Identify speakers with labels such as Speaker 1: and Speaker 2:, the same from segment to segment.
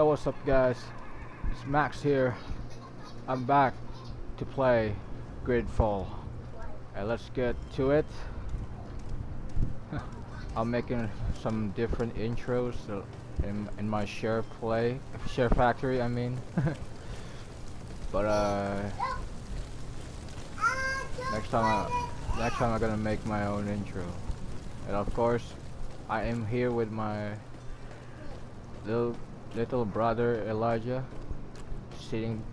Speaker 1: Yo, what's up guys? It's Max here. I'm back to play Greedfall. And let's get to it. I'm making some different intros in my share factory I mean. But next time I'm gonna make my own intro. And of course I am here with my little brother Elijah sitting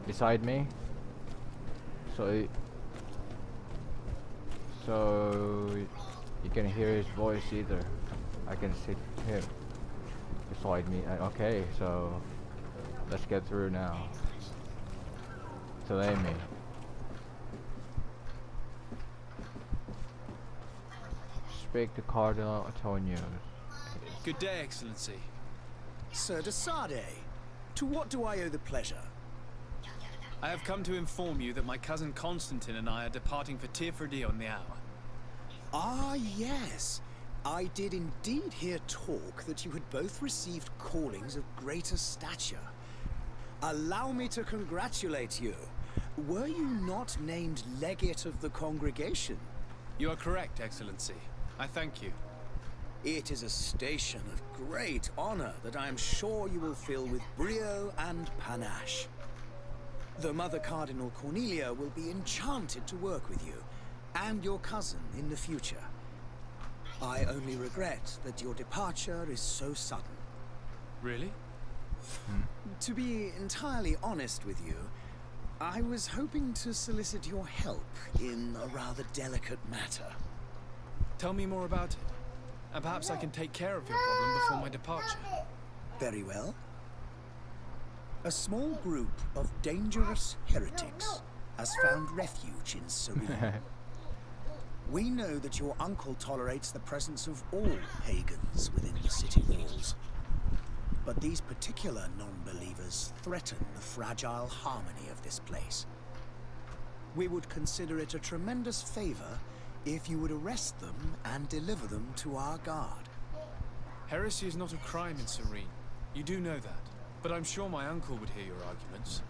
Speaker 1: beside me, so you can hear his voice either. I can sit him beside me. Okay, so let's get through now. Delay me. Speak to Cardinal Antonio.
Speaker 2: Good day, Excellency.
Speaker 3: Sir de Sade, to what do I owe the pleasure?
Speaker 2: I have come to inform you that my cousin Constantin and I are departing for Tirfredi on the hour.
Speaker 3: Ah, yes. I did indeed hear talk that you had both received callings of greater stature. Allow me to congratulate you. Were you not named legate of the congregation?
Speaker 2: You are correct, Excellency. I thank you.
Speaker 3: It is a station of great honor that I am sure you will fill with brio and panache. The Mother Cardinal Cornelia will be enchanted to work with you, and your cousin in the future. I only regret that your departure is so sudden.
Speaker 2: Really?
Speaker 3: To be entirely honest with you, I was hoping to solicit your help in a rather delicate matter.
Speaker 2: Tell me more about it, and perhaps I can take care of your problem before my departure.
Speaker 3: Very well. A small group of dangerous heretics has found refuge in Serene. We know that your uncle tolerates the presence of all pagans within the city walls. But these particular non-believers threaten the fragile harmony of this place. We would consider it a tremendous favor if you would arrest them and deliver them to our guard.
Speaker 2: Heresy is not a crime in Serene. You do know that. But I'm sure my uncle would hear your arguments.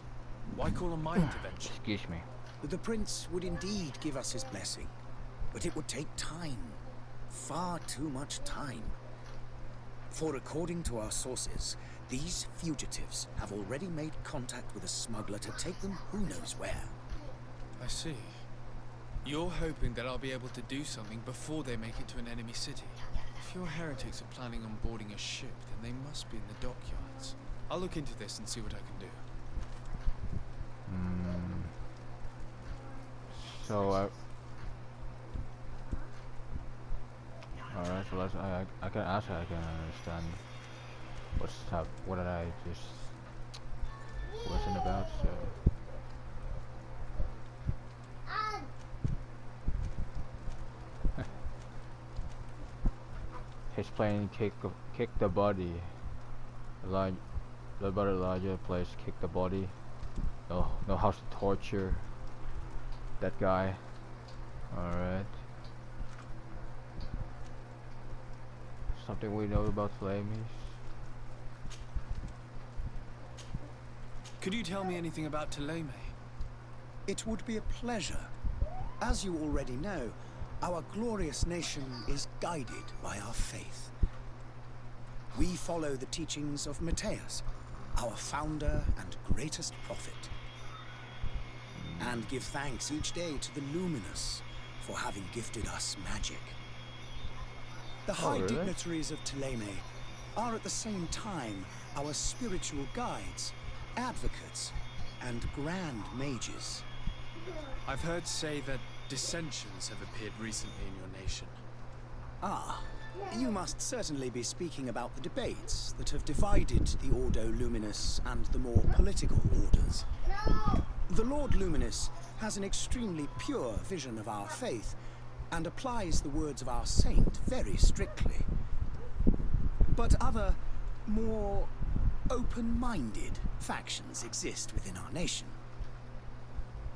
Speaker 2: Why call on my intervention?
Speaker 1: Excuse me.
Speaker 3: The prince would indeed give us his blessing, but it would take time. Far too much time. For according to our sources, these fugitives have already made contact with a smuggler to take them who knows where.
Speaker 2: I see. You're hoping that I'll be able to do something before they make it to an enemy city. If your heretics are planning on boarding a ship, then they must be in the dockyards. I'll look into this and see what I can do.
Speaker 1: So alright, so let's I can understand what did I just wasn't about, so his plane kick the body. The brother Elijah plays kick the body. Know how to torture that guy. Alright. Something we know about Flamies.
Speaker 2: Could you tell me anything about Teleme?
Speaker 3: It would be a pleasure. As you already know, our glorious nation is guided by our faith. We follow the teachings of Matthias, our founder and greatest prophet, and give thanks each day to the Luminous for having gifted us magic. The high dignitaries of Teleme are at the same time our spiritual guides, advocates, and grand mages.
Speaker 2: I've heard say that dissensions have appeared recently in your nation.
Speaker 3: Ah, you must certainly be speaking about the debates that have divided the Ordo Luminous and the more political orders. The Lord Luminous has an extremely pure vision of our faith and applies the words of our saint very strictly. But other, more open-minded factions exist within our nation.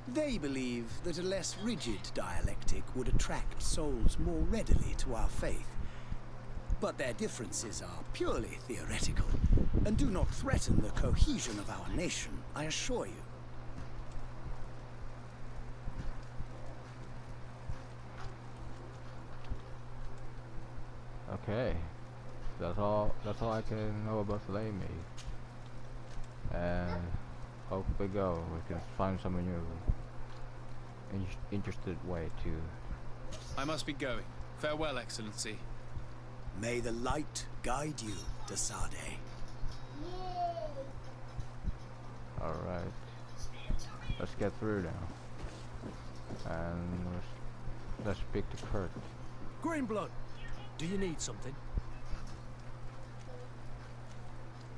Speaker 3: They believe that a less rigid dialectic would attract souls more readily to our faith. But their differences are purely theoretical, and do not threaten the cohesion of our nation, I assure you.
Speaker 1: Okay, that's all I can know about Slay Me. And off we go. We can find some new interested way to.
Speaker 2: I must be going. Farewell, Excellency.
Speaker 3: May the light guide you, Desade.
Speaker 1: Alright. Let's get through now. And let's speak to Kurt.
Speaker 4: Greenblood, do you need something?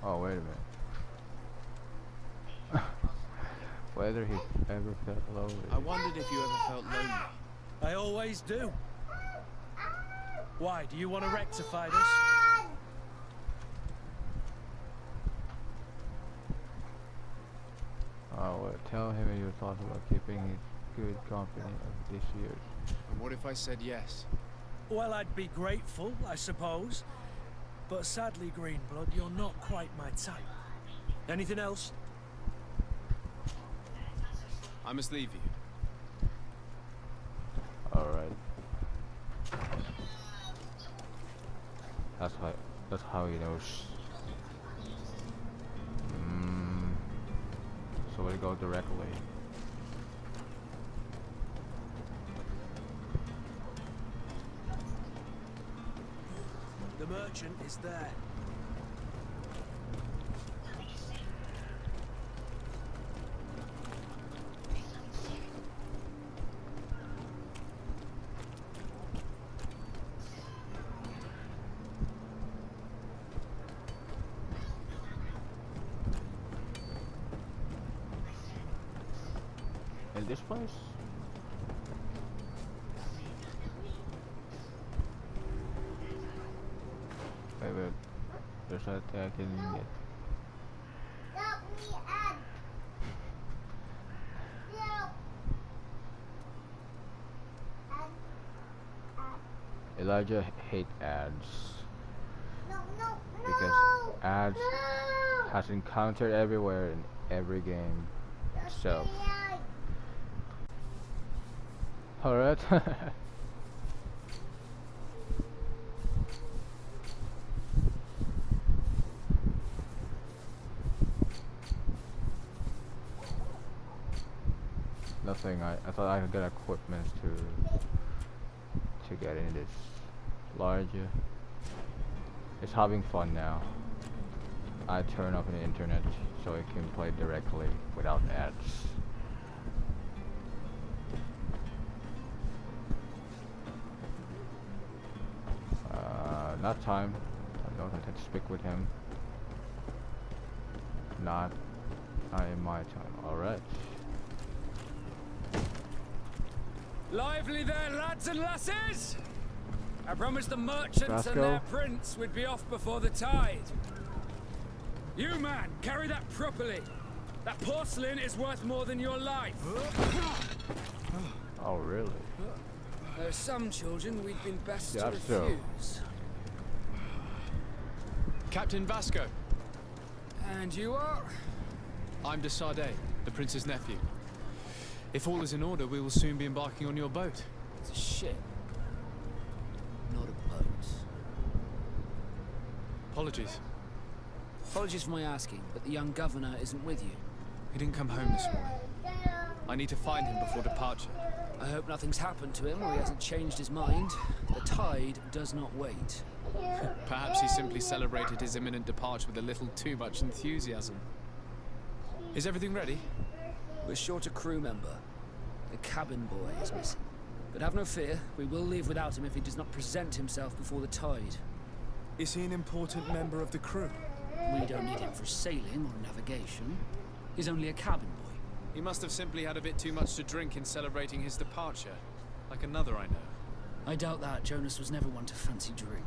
Speaker 1: Oh, wait a minute. Whether he ever felt lonely.
Speaker 2: I wondered if you ever felt lonely.
Speaker 4: I always do. Why, do you want to rectify this?
Speaker 1: Oh, well, tell him your thoughts about keeping his good company of this year.
Speaker 2: And what if I said yes?
Speaker 4: Well, I'd be grateful, I suppose. But sadly, Greenblood, you're not quite my type. Anything else?
Speaker 2: I must leave you.
Speaker 1: Alright. That's how he knows. So we go directly.
Speaker 4: The merchant is there.
Speaker 1: In this place? Wait. There's a tag in it. Elijah hates ads. Because ads has encountered everywhere in every game itself. Alright. Nothing. I thought I could get equipment to get in this larger. It's having fun now. I turn off the internet so I can play directly without ads. Not time. I don't have to speak with him. Not in my time. Alright.
Speaker 5: Lively there, lads and lasses! I promised the merchants and their prince we'd be off before the tide. You, man, carry that properly. That porcelain is worth more than your life.
Speaker 1: Oh, really?
Speaker 5: There are some children we'd been best to
Speaker 1: Yeah, so.
Speaker 5: refuse.
Speaker 2: Captain Vasco.
Speaker 5: And you are?
Speaker 2: I'm Desade, the prince's nephew. If all is in order, we will soon be embarking on your boat.
Speaker 5: It's a ship, not a boat.
Speaker 2: Apologies.
Speaker 5: Apologies for my asking, but the young governor isn't with you.
Speaker 2: He didn't come home this morning. I need to find him before departure.
Speaker 5: I hope nothing's happened to him or he hasn't changed his mind. The tide does not wait.
Speaker 2: Perhaps he simply celebrated his imminent departure with a little too much enthusiasm. Is everything ready?
Speaker 5: We're short a crew member. The cabin boy is missing. But have no fear, we will leave without him if he does not present himself before the tide.
Speaker 2: Is he an important member of the crew?
Speaker 5: We don't need him for sailing or navigation. He's only a cabin boy.
Speaker 2: He must have simply had a bit too much to drink in celebrating his departure. Like another I know.
Speaker 5: I doubt that. Jonas was never one to fancy drink.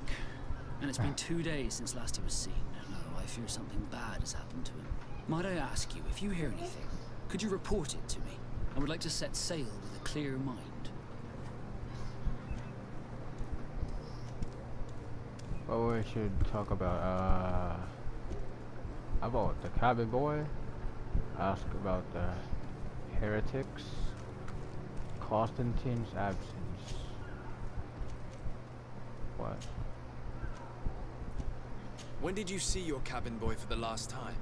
Speaker 5: And it's been 2 days since last he was seen. No, I fear something bad has happened to him. Might I ask you, if you hear anything, could you report it to me? I would like to set sail with a clear mind.
Speaker 1: What we should talk about, About the cabin boy. Ask about the heretics. Constantin's absence. What?
Speaker 2: When did you see your cabin boy for the last time?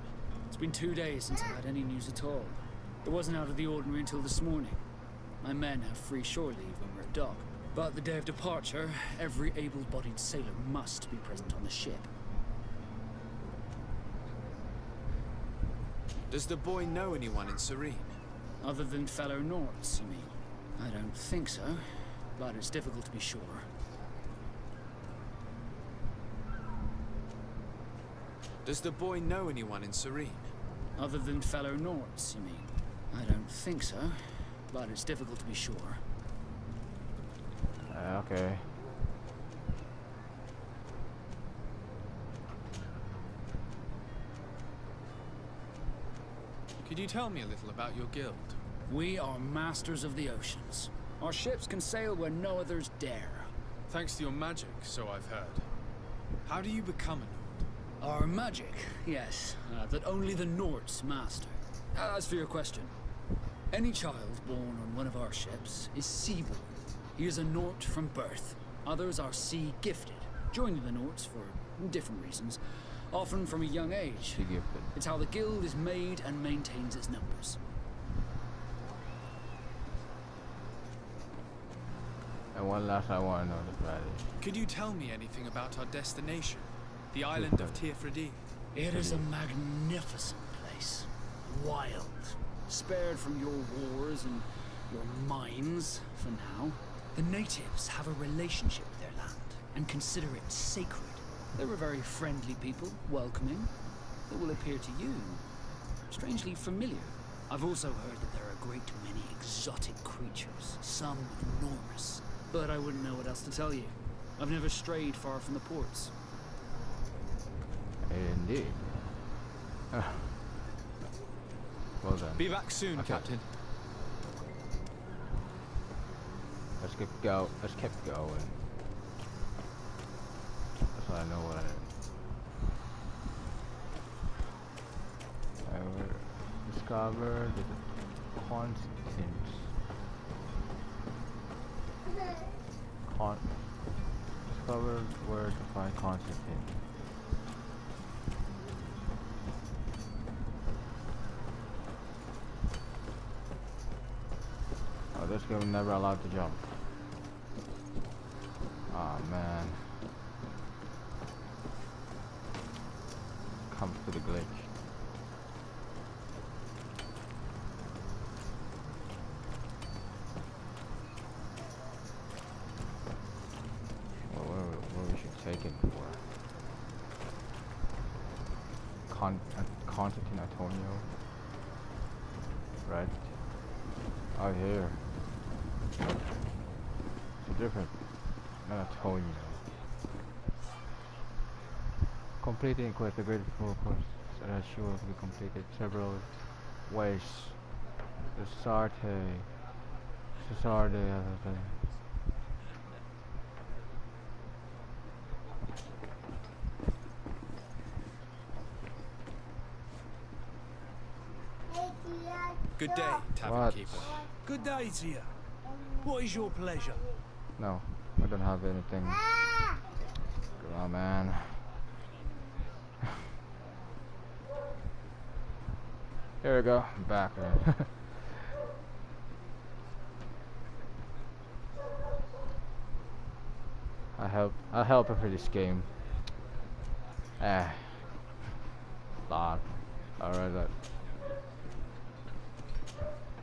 Speaker 6: It's been 2 days since I had any news at all. It wasn't out of the ordinary until this morning. My men have free shore leave when we're at dock. But the day of departure, every able-bodied sailor must be present on the ship.
Speaker 2: Does the boy know anyone in Serene?
Speaker 6: Other than fellow Norts, you mean? I don't think so, but it's difficult to be sure.
Speaker 2: Does the boy know anyone in Serene?
Speaker 6: Other than fellow Norts, you mean? I don't think so, but it's difficult to be sure.
Speaker 1: Okay.
Speaker 2: Could you tell me a little about your guild?
Speaker 6: We are masters of the oceans. Our ships can sail where no others dare.
Speaker 2: Thanks to your magic, so I've heard. How do you become a Nord?
Speaker 6: Our magic, yes, that only the Nords master. As for your question, any child born on one of our ships is seaborn. He is a Nord from birth. Others are sea-gifted, joining the Nords for different reasons, often from a young age.
Speaker 1: Sea-gifted.
Speaker 6: It's how the guild is made and maintains its numbers.
Speaker 1: And one last I want to know this Friday.
Speaker 2: Could you tell me anything about our destination? The island of Tirfredi?
Speaker 6: It is a magnificent place. Wild. Spared from your wars and your mines, for now. The natives have a relationship with their land, and consider it sacred. They're a very friendly people, welcoming. That will appear to you strangely familiar. I've also heard that there are a great many exotic creatures, some enormous. But I wouldn't know what else to tell you. I've never strayed far from the ports.
Speaker 1: Indeed. Well done.
Speaker 2: Be back soon,
Speaker 1: Okay.
Speaker 2: Captain.
Speaker 1: Let's keep going. That's what I know what I discovered the Constantin. Discovered where to find Constantin. Oh, this game never allowed to jump. Oh man. Comes to the glitch. Well, where we should take it for? Constantin Antonio. Right. Oh, here. It's different. Not Antonio. Completing quest, the Greedfall course that sure to be completed several ways. The Sarde.
Speaker 2: Good day, tavern
Speaker 1: What?
Speaker 2: keeper.
Speaker 4: Good day to you. What is your pleasure?
Speaker 1: No, I don't have anything. Come on, man. Here we go. I'm back. I help her for this game. Lot. Alright.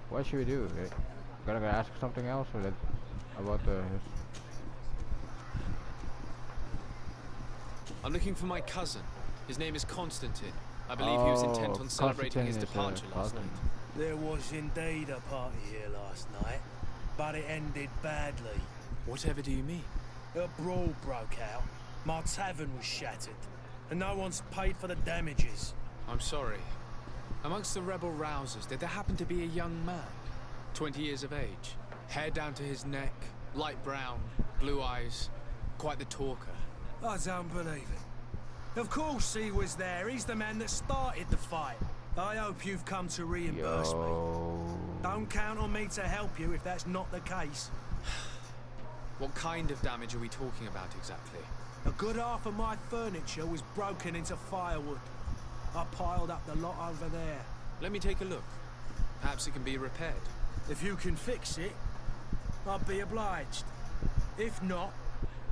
Speaker 1: What should we do? Gonna ask something else or that about the.
Speaker 2: I'm looking for my cousin. His name is Constantin. I believe he was intent on celebrating his departure last night.
Speaker 4: There was indeed a party here last night, but it ended badly.
Speaker 2: Whatever do you mean?
Speaker 4: A brawl broke out. My tavern was shattered, and no one's paid for the damages.
Speaker 2: I'm sorry. Amongst the rebel rousers, did there happen to be a young man? 20 years of age, hair down to his neck, light brown, blue eyes, quite the talker.
Speaker 4: I don't believe it. Of course he was there. He's the man that started the fight. I hope you've come to reimburse me. Don't count on me to help you if that's not the case.
Speaker 2: What kind of damage are we talking about exactly?
Speaker 4: A good half of my furniture was broken into firewood. I piled up the lot over there.
Speaker 2: Let me take a look. Perhaps it can be repaired.
Speaker 4: If you can fix it, I'd be obliged. If not,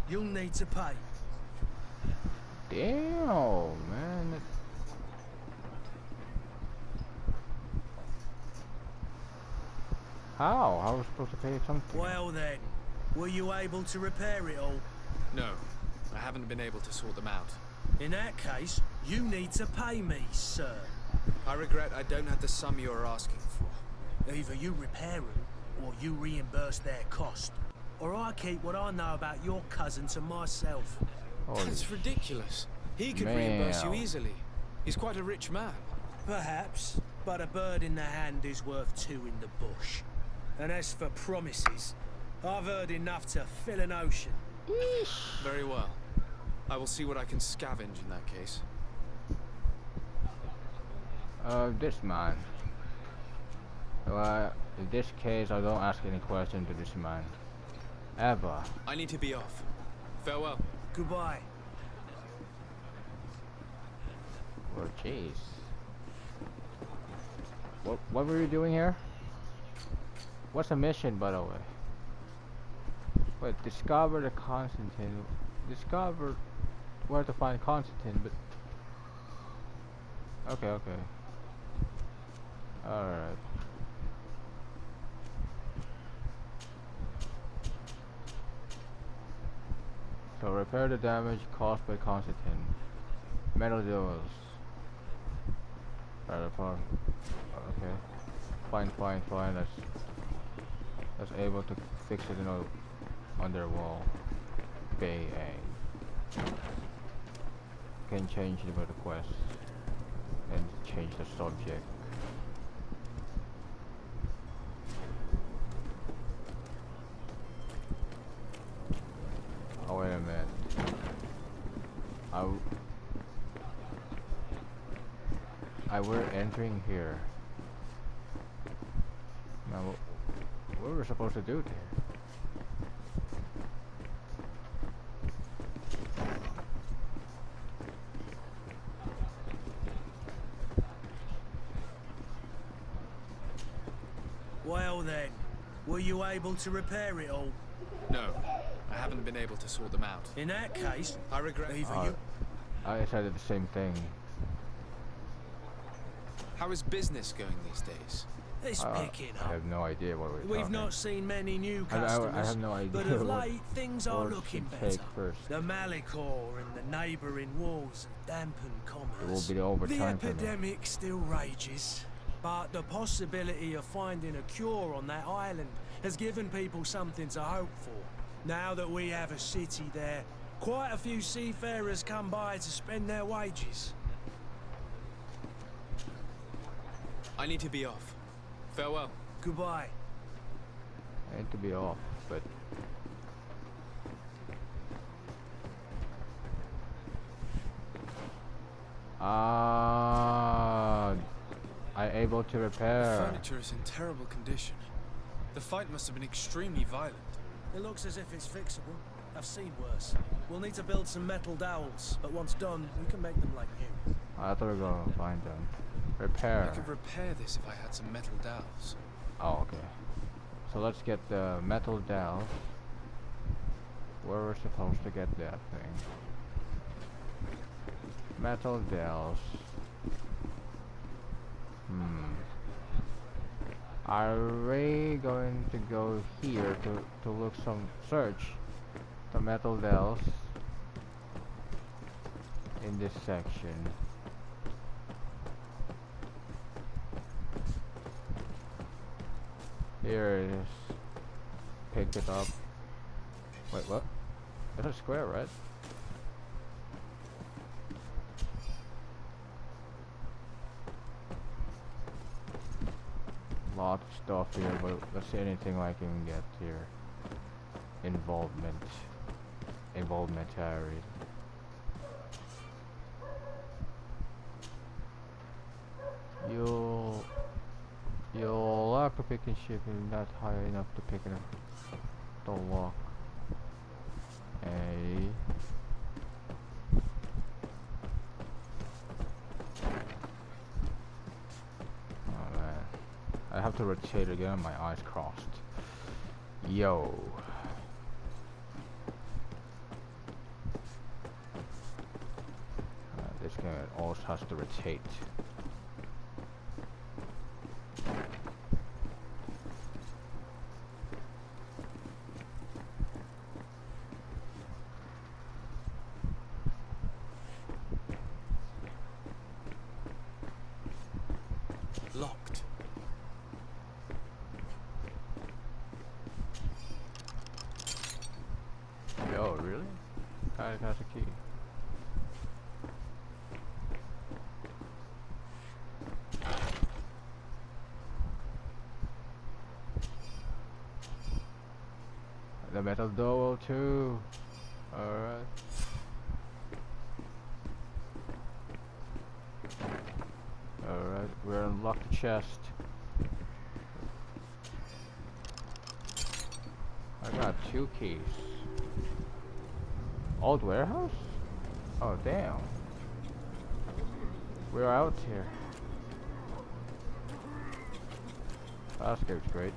Speaker 4: you'll need to pay.
Speaker 1: Damn, man. How? How was I supposed to pay something?
Speaker 4: Well then, were you able to repair it all?
Speaker 2: No, I haven't been able to sort them out.
Speaker 4: In that case, you need to pay me, sir.
Speaker 2: I regret I don't have the sum you are asking for.
Speaker 4: Either you repair them, or you reimburse their cost. Or I keep what I know about your cousin to myself.
Speaker 2: That's ridiculous. He could reimburse you easily. He's quite a rich man.
Speaker 4: Perhaps, but a bird in the hand is worth two in the bush. And as for promises, I've heard enough to fill an ocean.
Speaker 2: Very well. I will see what I can scavenge in that case.
Speaker 1: This man. Well, in this case, I don't ask any questions to this man. Ever.
Speaker 2: I need to be off. Farewell.
Speaker 4: Goodbye.
Speaker 1: Oh, jeez. What were you doing here? What's the mission, by the way? Wait, discover the Constantin. Discover where to find Constantin, but... Okay. Alright. So repair the damage caused by Constantin. Metal deals. Okay. Fine. That's able to fix it on their wall. Bang. Can change the request and change the subject. Oh, wait a minute. We're entering here. Now, what we're supposed to do here?
Speaker 4: Well then, were you able to repair it all?
Speaker 2: No, I haven't been able to sort them out.
Speaker 4: In that case,
Speaker 2: I regret
Speaker 4: either you...
Speaker 1: I said the same thing.
Speaker 2: How is business going these days?
Speaker 4: It's picking up.
Speaker 1: I have no idea what we're
Speaker 4: We've
Speaker 1: talking.
Speaker 4: not seen many new customers,
Speaker 1: I have no idea
Speaker 4: but of
Speaker 1: what
Speaker 4: late things are
Speaker 1: what
Speaker 4: looking
Speaker 1: should
Speaker 4: better.
Speaker 1: take first.
Speaker 4: The Malicor and the neighbouring wars have dampened commerce.
Speaker 1: It will be the overtime for me.
Speaker 4: epidemic still rages, but the possibility of finding a cure on that island has given people something to hope for. Now that we have a city there, quite a few seafarers come by to spend their wages.
Speaker 2: I need to be off. Farewell.
Speaker 4: Goodbye.
Speaker 1: I need to be off, but I able to repair.
Speaker 2: The furniture is in terrible condition. The fight must have been extremely violent.
Speaker 4: It looks as if it's fixable. I've seen worse. We'll need to build some metal dowels, but once done, we can make them like new.
Speaker 1: I thought we were gonna find them. Repair.
Speaker 2: I could repair this if I had some metal dowels.
Speaker 1: Oh, okay. So let's get the metal dowels. Where we're supposed to get that thing. Metal dowels. Are we going to go here to look search the metal dowels in this section? Here it is. Pick it up. Wait, what? It's a square, right? Lot of stuff here, but let's see anything I can get here. Involvementary. You'll lack a picking ship and not high enough to pick it up the lock. A. Oh man, I have to rotate again. My eyes crossed. Yo. This game also has to rotate.
Speaker 2: Locked.
Speaker 1: Yo, really? Guy has a key. The metal door too. Alright. Alright, we're unlocked the chest. I got 2 keys. Old warehouse? Oh damn. We're out here. That scape's great.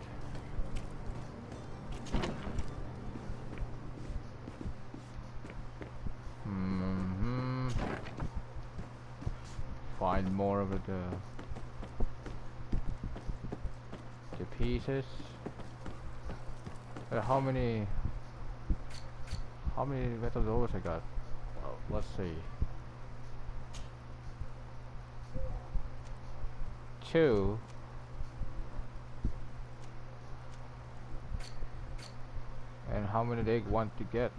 Speaker 1: Find more of the pieces. How many metal doors I got? Well, let's see. 2. And how many they want to get?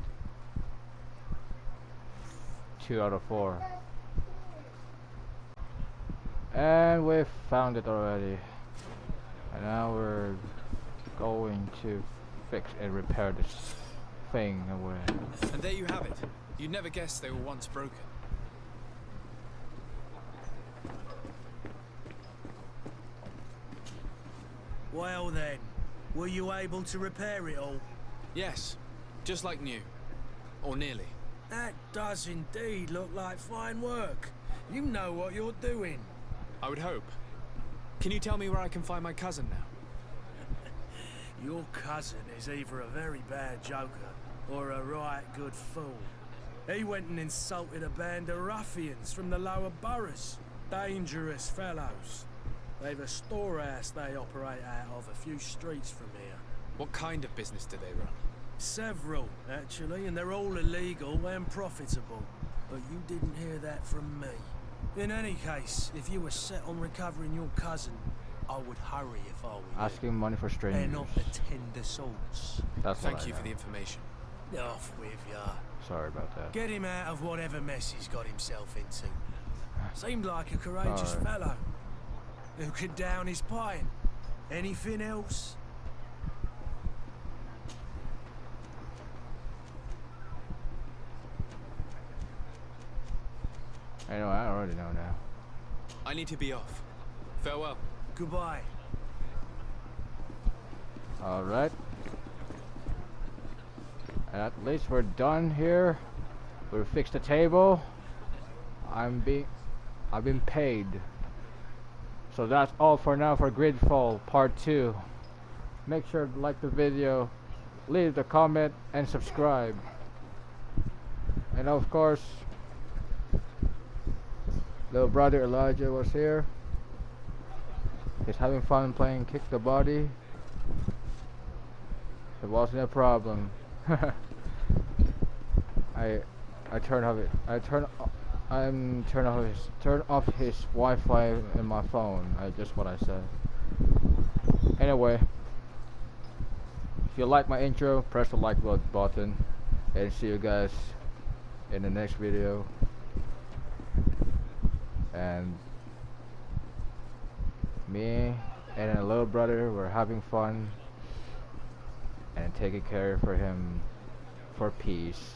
Speaker 1: 2 out of 4. And we found it already. And now we're going to fix and repair this thing away.
Speaker 2: And there you have it. You'd never guess they were once broken.
Speaker 4: Well then, were you able to repair it all?
Speaker 2: Yes, just like new. Or nearly.
Speaker 4: That does indeed look like fine work. You know what you're doing.
Speaker 2: I would hope. Can you tell me where I can find my cousin now?
Speaker 4: Your cousin is either a very bad joker or a right good fool. He went and insulted a band of ruffians from the lower boroughs. Dangerous fellows. They've a storehouse they operate out of a few streets from here.
Speaker 2: What kind of business do they run?
Speaker 4: Several, actually, and they're all illegal and profitable. But you didn't hear that from me. In any case, if you were set on recovering your cousin, I would hurry if I were you.
Speaker 1: Asking money for strangers.
Speaker 4: They're not the tender sorts.
Speaker 1: That's
Speaker 2: Thank you for the information.
Speaker 4: Off with ya.
Speaker 1: Sorry about that.
Speaker 4: Get him out of whatever mess he's got himself into. Seemed like a courageous
Speaker 1: Alright.
Speaker 4: fellow. Who could down his pine. Anything else?
Speaker 1: I know, I already know now.
Speaker 2: I need to be off. Farewell.
Speaker 4: Goodbye.
Speaker 1: Alright. At least we're done here. We fixed the table. I've been paid. So that's all for now for Greedfall Part 2. Make sure to like the video, leave the comment, and subscribe. And of course, little brother Elijah was here. He's having fun playing Kick the Body. It wasn't a problem. turn off his Wi-Fi in my phone. Just what I said. Anyway, if you like my intro, press the like button, and see you guys in the next video. And me and a little brother were having fun and taking care for him for peace.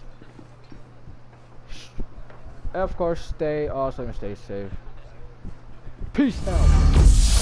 Speaker 1: Of course, stay awesome and stay safe. Peace out.